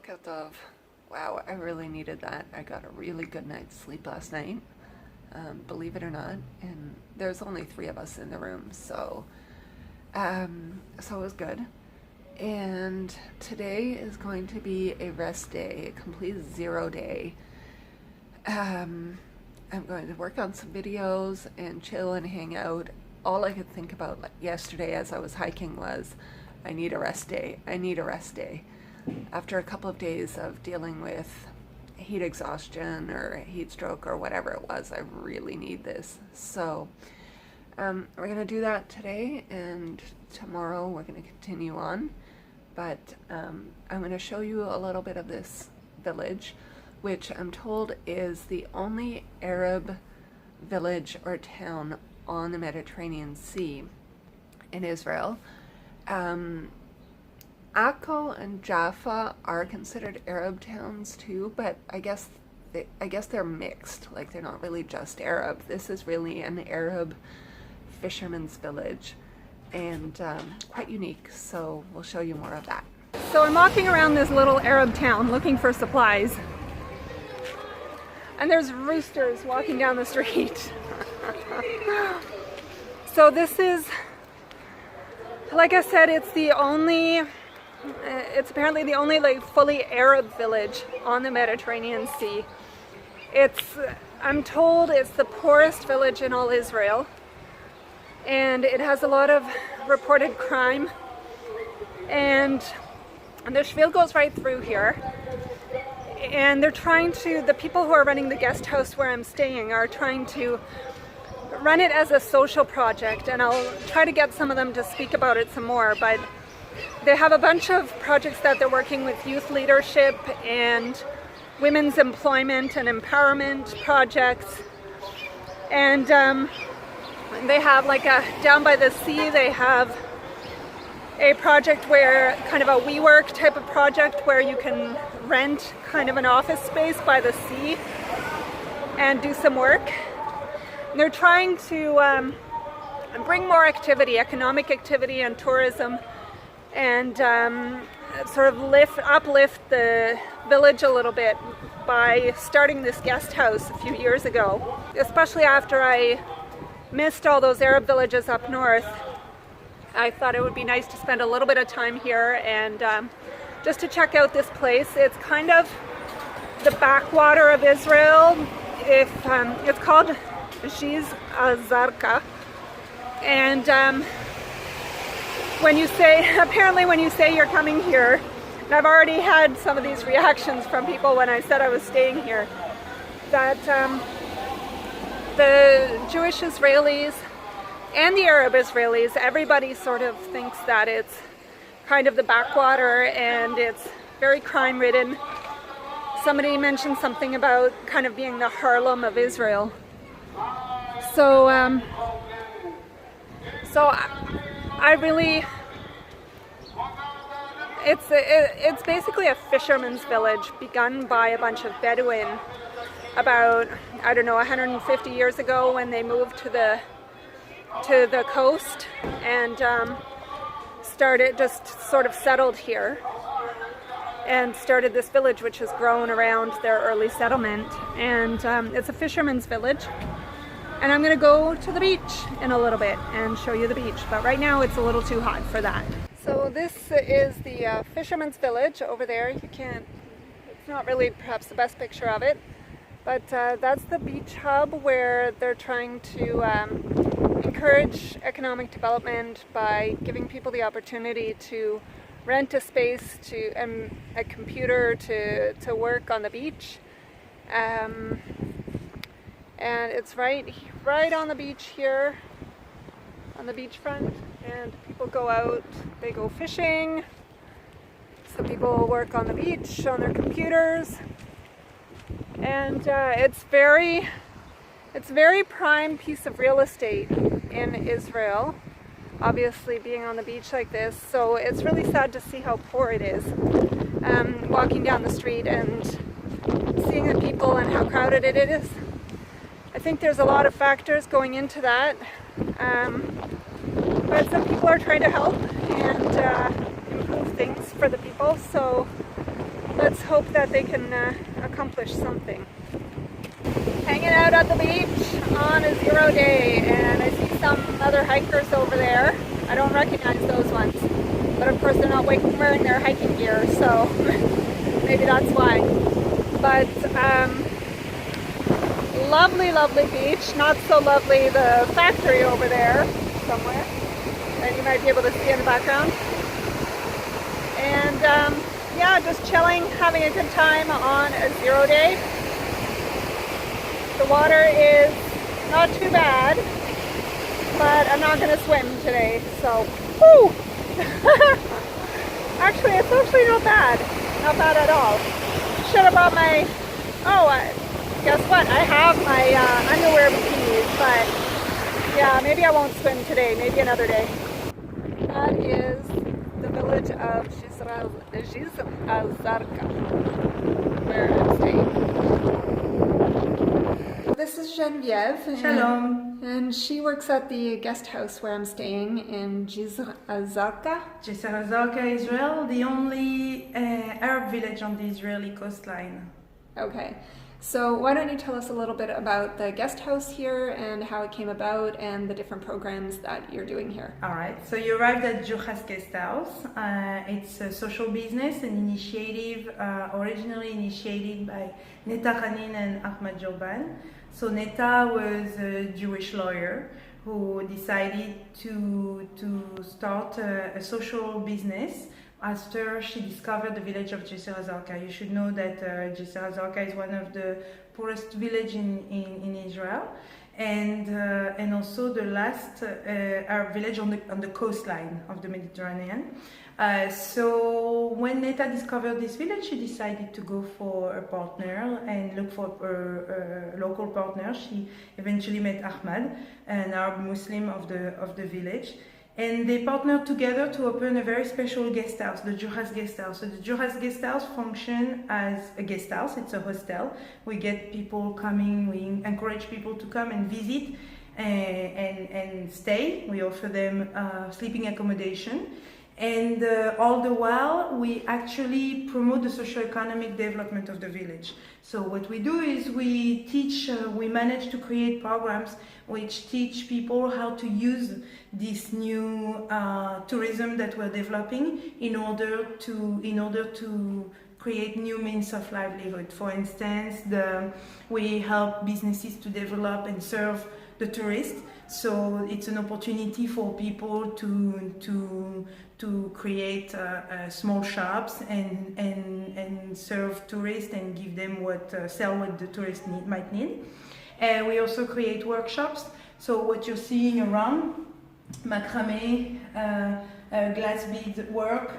Bokat Tov. Wow, I really needed that. I got a really good night's sleep last night, believe it or not, and there's only 3 of us in the room, so it was good. And today is going to be a rest day, a complete 0 day. I'm going to work on some videos and chill and hang out. All I could think about yesterday as I was hiking was, I need a rest day. I need a rest day. After a couple of days of dealing with heat exhaustion or heat stroke or whatever it was, I really need this. So we're going to do that today, and tomorrow we're going to continue on. But I'm going to show you a little bit of this village, which I'm told is the only Arab village or town on the Mediterranean Sea in Israel. Akko and Jaffa are considered Arab towns too, but I guess they're mixed. Like, they're not really just Arab. This is really an Arab fisherman's village, and quite unique. So we'll show you more of that. So I'm walking around this little Arab town looking for supplies, and there's roosters walking down the street. So this is, like I said, it's apparently the only like fully Arab village on the Mediterranean Sea. I'm told it's the poorest village in all Israel, and it has a lot of reported crime, and the Shvil goes right through here, and the people who are running the guest house where I'm staying are trying to run it as a social project, and I'll try to get some of them to speak about it some more. But they have a bunch of projects that they're working with youth leadership and women's employment and empowerment projects. And they have down by the sea, they have a project where kind of a WeWork type of project where you can rent kind of an office space by the sea and do some work. And they're trying to bring more activity, economic activity and tourism, and sort of uplift the village a little bit by starting this guest house a few years ago. Especially after I missed all those Arab villages up north, I thought it would be nice to spend a little bit of time here and just to check out this place. It's kind of the backwater of Israel. It's called Jisr, Zarka, and when you say you're coming here, and I've already had some of these reactions from people when I said I was staying here, that the Jewish Israelis and the Arab Israelis, everybody sort of thinks that it's kind of the backwater and it's very crime ridden. Somebody mentioned something about kind of being the Harlem of Israel. So it's basically a fisherman's village begun by a bunch of Bedouin about, I don't know, 150 years ago when they moved to the coast and settled here and started this village, which has grown around their early settlement. And it's a fisherman's village. And I'm going to go to the beach in a little bit and show you the beach. But right now it's a little too hot for that. So this is the fisherman's village over there. It's not really perhaps the best picture of it. But that's the beach hub where they're trying to encourage economic development by giving people the opportunity to rent a space and a computer to work on the beach. And it's right on the beach here, on the beachfront, and people go out, they go fishing. Some people work on the beach on their computers, and it's very prime piece of real estate in Israel, obviously being on the beach like this. So it's really sad to see how poor it is, walking down the street and seeing the people and how crowded it is. I think there's a lot of factors going into that, but some people are trying to help and improve things for the people. So let's hope that they can accomplish something. Hanging out at the beach on a 0 day, and I see some other hikers over there. I don't recognize those ones, but of course they're not wearing their hiking gear, so maybe that's why. But lovely, lovely beach. Not so lovely the factory over there somewhere that you might be able to see in the background. And yeah, just chilling, having a good time on a 0 day. The water is not too bad, but I'm not going to swim today, so woo! Actually, it's actually not bad. Not bad at all. Should have brought my, guess what? I have my underwear bikinis, but yeah, maybe I won't swim today, maybe another day. That is the village of Jisr Zarka, where I'm staying. This is Geneviève. Shalom. And she works at the guest house where I'm staying in Jisr Zarka. Jisr Zarka, Israel, the only Arab village on the Israeli coastline. Okay, so why don't you tell us a little bit about the guest house here and how it came about and the different programs that you're doing here. All right, so you arrived at Juchas Guest House. It's a social business, an initiative originally initiated by Neta Khanin and Ahmad Joban. So Neta was a Jewish lawyer who decided to start a social business after she discovered the village of Jisr Zarka. You should know that Jisr Zarka is one of the poorest villages in Israel, and also the last Arab village on the coastline of the Mediterranean. So when Neta discovered this village, she decided to go for a partner and look for a local partner. She eventually met Ahmad, an Arab Muslim of the village. And they partnered together to open a very special guest house, the Juchas Guest House. So the Juchas Guest House functions as a guest house. It's a hostel. We get people coming. We encourage people to come and visit and stay. We offer them sleeping accommodation. And all the while, we actually promote the socio-economic development of the village. So what we do is we teach, we manage to create programs which teach people how to use this new tourism that we're developing in order to create new means of livelihood. For instance, we help businesses to develop and serve the tourists. So it's an opportunity for people to create small shops and serve tourists and give them sell what the tourists might need. And we also create workshops. So what you're seeing around, macrame, glass bead work,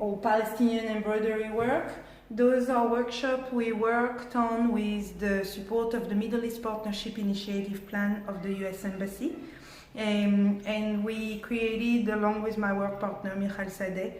or Palestinian embroidery work, those are workshops we worked on with the support of the Middle East Partnership Initiative Plan of the US Embassy. And we created, along with my work partner Michal Sadeh,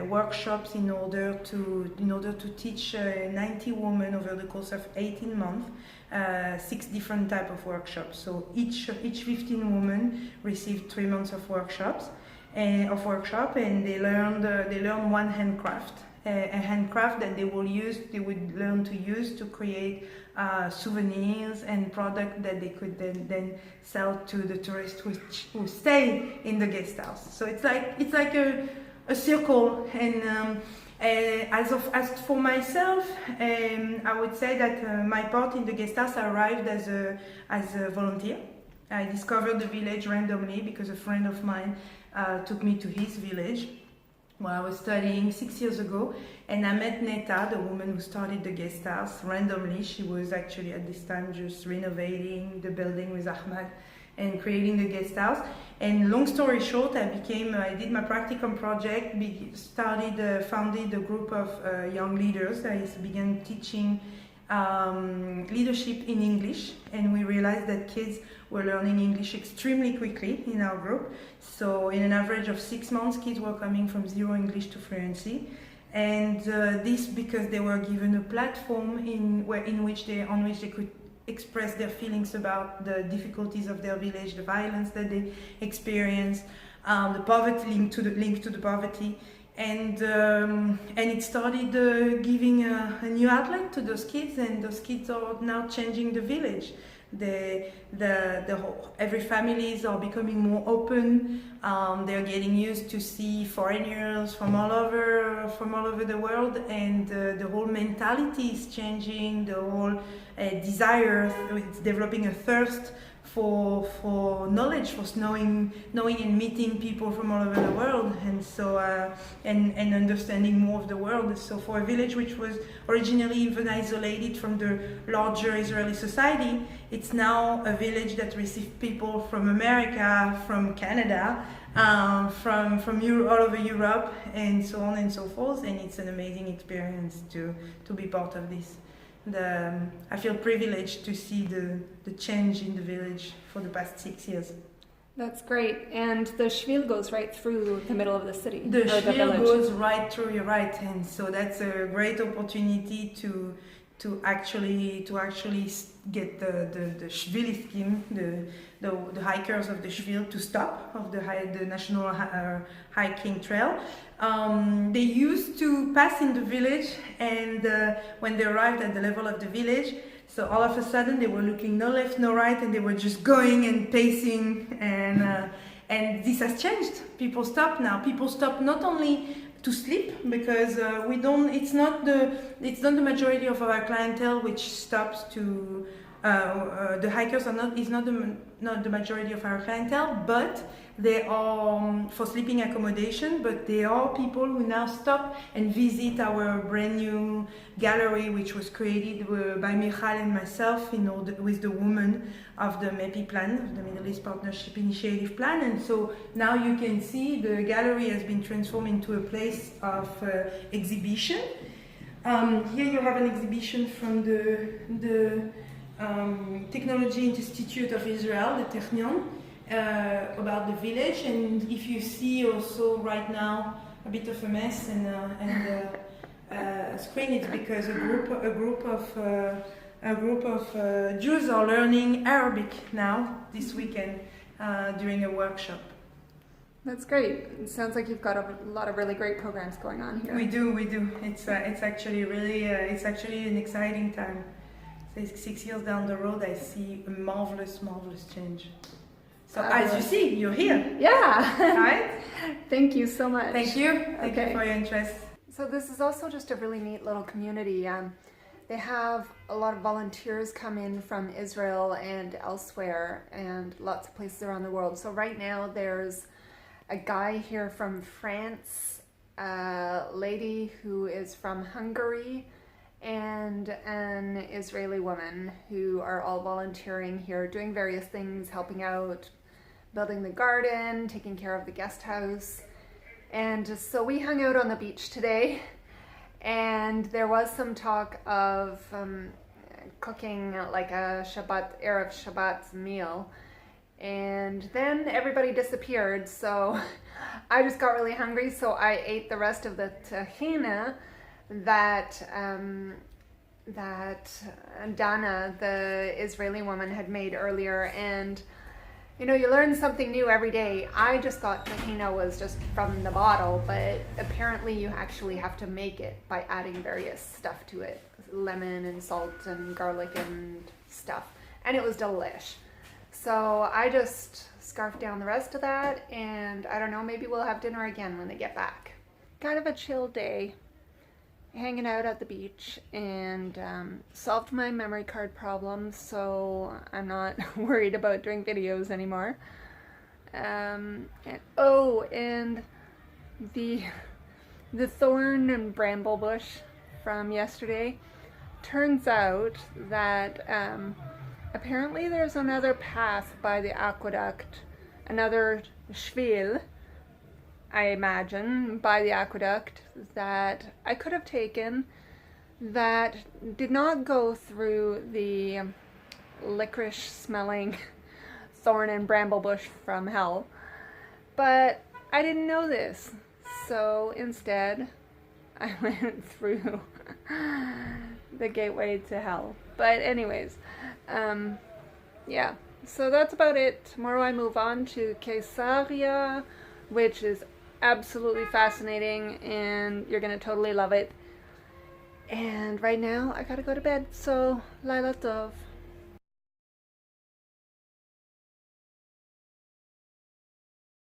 workshops in order to teach 90 women over the course of 18 months 6 different types of workshops. So each 15 women received 3 months of workshops and they learned one handcraft. A handcraft that they would learn to use to create souvenirs and product that they could then sell to the tourists who stay in the guest house. So it's like a circle. And as for myself, I would say that my part in the guest house arrived as a volunteer. I discovered the village randomly because a friend of mine took me to his village while I was studying 6 years ago, and I met Neta, the woman who started the guest house, randomly. She was actually at this time just renovating the building with Ahmad and creating the guest house. And long story short, I did my practicum project, founded a group of young leaders. I began teaching leadership in English, and we realized that kids were learning English extremely quickly in our group. So in an average of 6 months, kids were coming from zero English to fluency. And this because they were given a platform on which they could express their feelings about the difficulties of their village, the violence that they experience, the poverty linked to the poverty. and it started giving a new outlet to those kids, and those kids are now changing the village. Every families are becoming more open. They're getting used to see foreigners from all over the world, and the whole mentality is changing. The whole desire, it's developing a thirst for knowledge, for knowing and meeting people from all over the world, and so and understanding more of the world. So for a village which was originally even isolated from the larger Israeli society, it's now a village that receives people from America, from Canada, from all over Europe, and so on and so forth. And it's an amazing experience to be part of this. I feel privileged to see the change in the village for the past 6 years. That's great. And the Shvil goes right through the middle of the city. The Shvil goes right through, you're right. And so that's a great opportunity to actually get the Shvili scheme, the hikers of the Shvil to stop of the national hiking trail. They used to pass in the village, and when they arrived at the level of the village, so all of a sudden they were looking no left, no right, and they were just going and pacing, and this has changed. People stop now. People stop not only to sleep, because it's not the majority of our clientele which stops to. The hikers is not the majority of our clientele, but they are for sleeping accommodation. But there are people who now stop and visit our brand new gallery, which was created by Michal and myself, with the women of the MEPI plan, the Middle East Partnership Initiative plan. And so now you can see the gallery has been transformed into a place of exhibition. Here you have an exhibition from the Technology Institute of Israel, the Technion, about the village. And if you see also right now a bit of a mess and a screen, it's because a group of Jews are learning Arabic now this weekend during a workshop. That's great. It sounds like you've got a lot of really great programs going on here. We do. It's actually really an exciting time. 6 years down the road, I see a marvelous change. So as you see, you're here. Yeah. Right? Thank you so much. Thank you. Thank you for your interest. So this is also just a really neat little community. They have a lot of volunteers come in from Israel and elsewhere, and lots of places around the world. So right now there's a guy here from France, a lady who is from Hungary, and an Israeli woman who are all volunteering here, doing various things, helping out, building the garden, taking care of the guest house. And so we hung out on the beach today, and there was some talk of cooking like a Erev Shabbat meal. And then everybody disappeared, so I just got really hungry, so I ate the rest of the tahina that Dana, the Israeli woman, had made earlier. And you learn something new every day. I just thought tahina was just from the bottle, but apparently you actually have to make it by adding various stuff to it, lemon and salt and garlic and stuff, and it was delish. So I just scarfed down the rest of that, and I don't know, maybe we'll have dinner again when they get back. Kind of a chill day, hanging out at the beach, and solved my memory card problem, so I'm not worried about doing videos anymore. And the thorn and bramble bush from yesterday, turns out that apparently there's another path by the aqueduct, another Shvil, I imagine, by the aqueduct that I could have taken that did not go through the licorice smelling thorn and bramble bush from hell. But I didn't know this, so instead I went through the gateway to hell. But anyways, yeah, so that's about it. Tomorrow I move on to Caesarea, which is absolutely fascinating, and you're gonna totally love it. And right now I gotta go to bed, so Laila Tov.